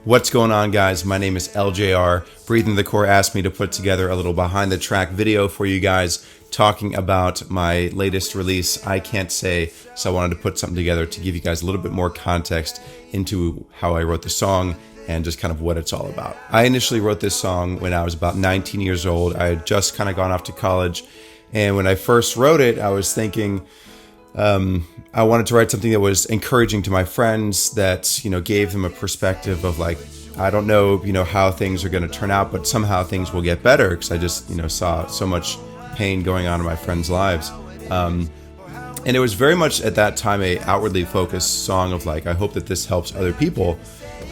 What's going on, guys? My name is LJR. Breathing the Core asked me to put together a little behind the track video for you guys talking about my latest release, I Can't Say. So I wanted to put something together to give you guys a little bit more context into how I wrote the song and just kind of what it's all about. I initially wrote this song when I was about 19 years old. I had just kind of gone off to college. And when I first wrote it, I was thinking, I wanted to write something that was encouraging to my friends, that, gave them a perspective of like, I don't know, how things are going to turn out, but somehow things will get better, because I just, saw so much pain going on in my friends' lives. And it was very much at that time a outwardly focused song of like, I hope that this helps other people.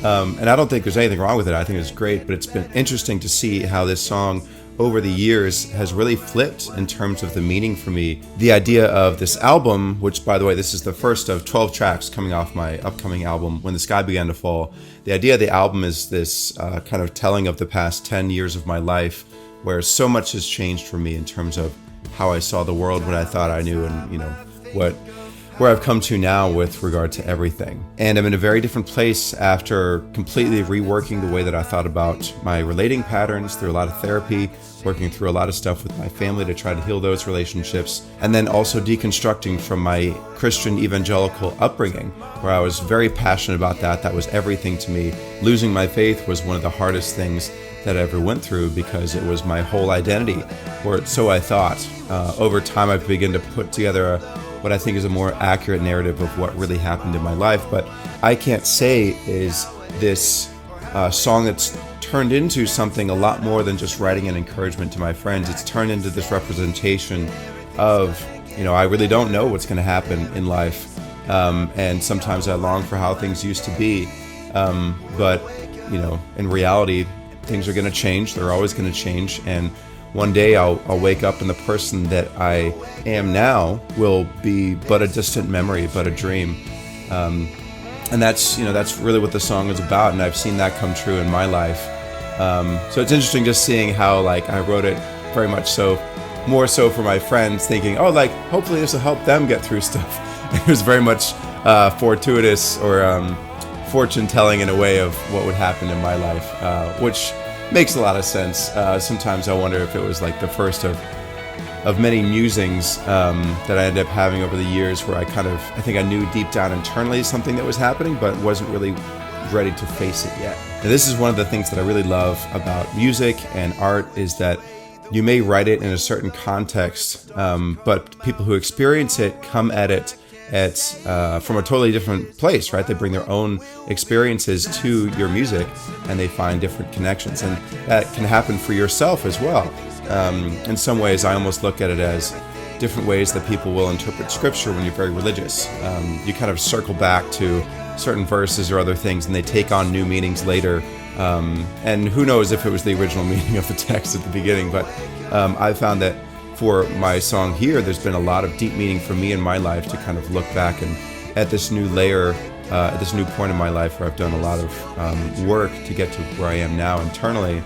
And I don't think there's anything wrong with it. I think it's great, but it's been interesting to see how this song over the years has really flipped in terms of the meaning for me. The idea of this album, which by the way, this is the first of 12 tracks coming off my upcoming album, When the Sky Began to Fall. The idea of the album is this kind of telling of the past 10 years of my life, where so much has changed for me in terms of how I saw the world, what I thought I knew, and where I've come to now with regard to everything. And I'm in a very different place after completely reworking the way that I thought about my relating patterns through a lot of therapy, working through a lot of stuff with my family to try to heal those relationships, and then also deconstructing from my Christian evangelical upbringing, where I was very passionate about that. That was everything to me. Losing my faith was one of the hardest things that I ever went through, because it was my whole identity, or so I thought. Over time, I've begun to put together what I think is a more accurate narrative of what really happened in my life. But I Can't Say is this song that's turned into something a lot more than just writing an encouragement to my friends. It's turned into this representation of, I really don't know what's going to happen in life. And sometimes I long for how things used to be. But, in reality, things are going to change. They're always going to change. And one day I'll wake up and the person that I am now will be but a distant memory, but a dream. And that's really what the song is about. And I've seen that come true in my life. So it's interesting just seeing how I wrote it very much so, more so for my friends, thinking, hopefully this will help them get through stuff. It was very much fortuitous or fortune telling in a way of what would happen in my life, which makes a lot of sense. Sometimes I wonder if it was like the first of many musings that I ended up having over the years, where I think I knew deep down internally something that was happening, but wasn't really ready to face it yet. And this is one of the things that I really love about music and art, is that you may write it in a certain context, but people who experience it come at it from a totally different place, right? They bring their own experiences to your music, and they find different connections, and that can happen for yourself as well. In some ways, I almost look at it as different ways that people will interpret scripture when you're very religious. You kind of circle back to certain verses or other things, and they take on new meanings later. And who knows if it was the original meaning of the text at the beginning, but I found that for my song here, there's been a lot of deep meaning for me in my life to kind of look back and at this new layer, at this new point in my life where I've done a lot of work to get to where I am now internally.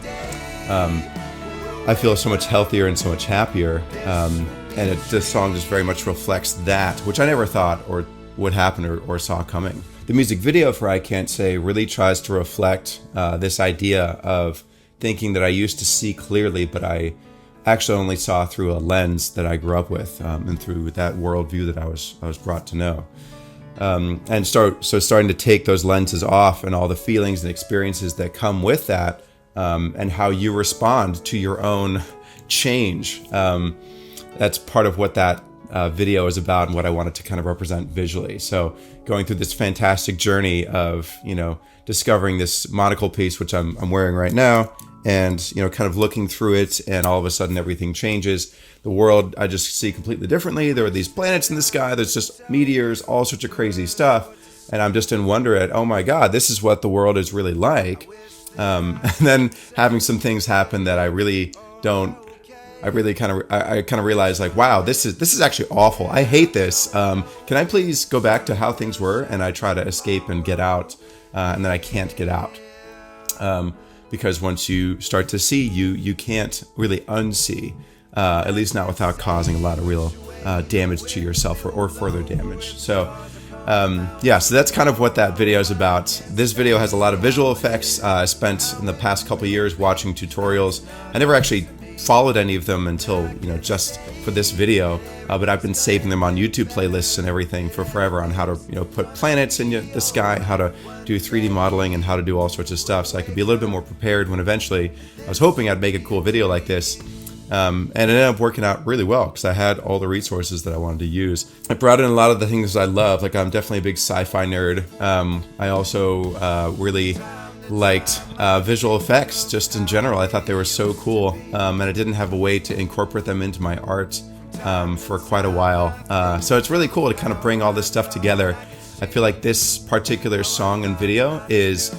I feel so much healthier and so much happier. And this song just very much reflects that, which I never thought or would happen or saw coming. The music video for I Can't Say really tries to reflect this idea of thinking that I used to see clearly, but I actually only saw through a lens that I grew up with, and through that worldview that I was brought to know. And starting to take those lenses off and all the feelings and experiences that come with that, and how you respond to your own change. That's part of what that video is about and what I wanted to kind of represent visually. So going through this fantastic journey of, discovering this monocle piece, which I'm wearing right now, and, kind of looking through it, and all of a sudden everything changes. The world I just see completely differently. There are these planets in the sky. There's just meteors, all sorts of crazy stuff. And I'm just in wonder at, oh my God, this is what the world is really like. And then having some things happen that I kind of realized wow, this is actually awful. I hate this. Can I please go back to how things were? And I try to escape and get out, and then I can't get out. Because once you start to see, you can't really unsee, at least not without causing a lot of real damage to yourself or further damage. So Yeah, so that's kind of what that video is about. This video has a lot of visual effects. I spent in the past couple of years watching tutorials. I never actually followed any of them until, just for this video, but I've been saving them on YouTube playlists and everything for forever on how to, put planets in the sky, how to do 3D modeling, and how to do all sorts of stuff, so I could be a little bit more prepared when eventually I was hoping I'd make a cool video like this. And it ended up working out really well because I had all the resources that I wanted to use. I brought in a lot of the things I love. Like, I'm definitely a big sci-fi nerd. I also really liked visual effects just in general. I thought they were so cool, and I didn't have a way to incorporate them into my art for quite a while. So it's really cool to kind of bring all this stuff together. I feel like this particular song and video is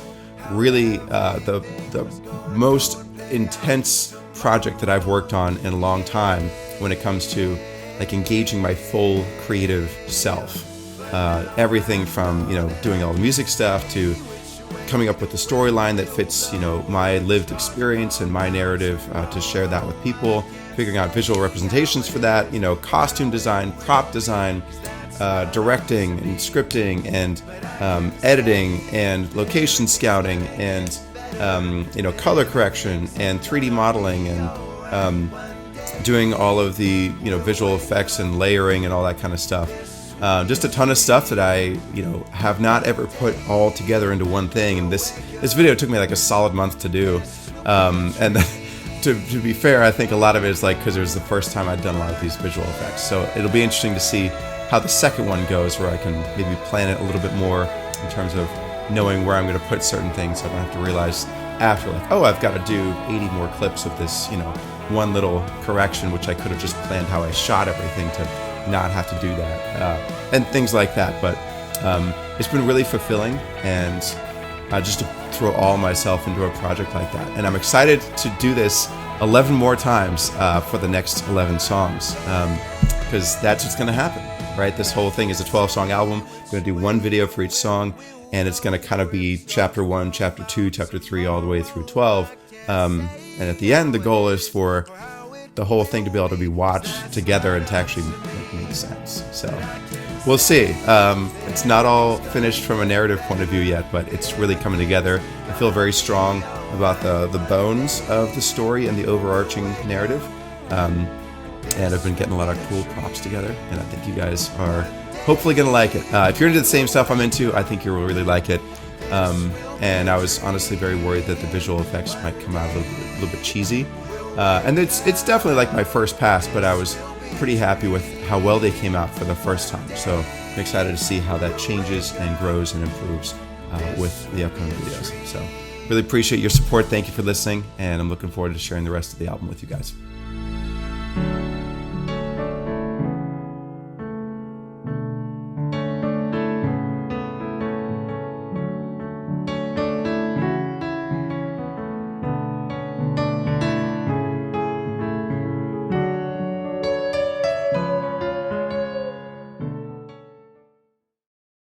really the most intense project that I've worked on in a long time when it comes to like engaging my full creative self. Everything from doing all the music stuff to coming up with the storyline that fits my lived experience and my narrative, to share that with people, figuring out visual representations for that, costume design, prop design, directing and scripting, and editing, and location scouting, and color correction, and 3D modeling, and doing all of the visual effects and layering and all that kind of stuff. Just a ton of stuff that I have not ever put all together into one thing. And this video took me like a solid month to do. And to be fair, I think a lot of it is like because it was the first time I'd done a lot of these visual effects. So it'll be interesting to see how the second one goes, where I can maybe plan it a little bit more in terms of knowing where I'm going to put certain things, so I don't have to realize after, like, oh, I've got to do 80 more clips of this, one little correction, which I could have just planned how I shot everything to not have to do that, and things like that. But it's been really fulfilling, and just to throw all myself into a project like that. And I'm excited to do this 11 more times for the next 11 songs, because that's what's going to happen, right? This whole thing is a 12-song album. I'm going to do one video for each song, and it's going to kind of be chapter 1, chapter 2, chapter 3, all the way through 12. And at the end, the goal is for the whole thing to be able to be watched together and to actually make sense. So we'll see. It's not all finished from a narrative point of view yet, but it's really coming together. I feel very strong about the bones of the story and the overarching narrative. And I've been getting a lot of cool props together, and I think you guys are hopefully going to like it. If you're into the same stuff I'm into, I think you'll really like it. And I was honestly very worried that the visual effects might come out a little bit cheesy. And it's definitely like my first pass, but I was pretty happy with how well they came out for the first time. So I'm excited to see how that changes and grows and improves with the upcoming videos. So really appreciate your support. Thank you for listening, and I'm looking forward to sharing the rest of the album with you guys.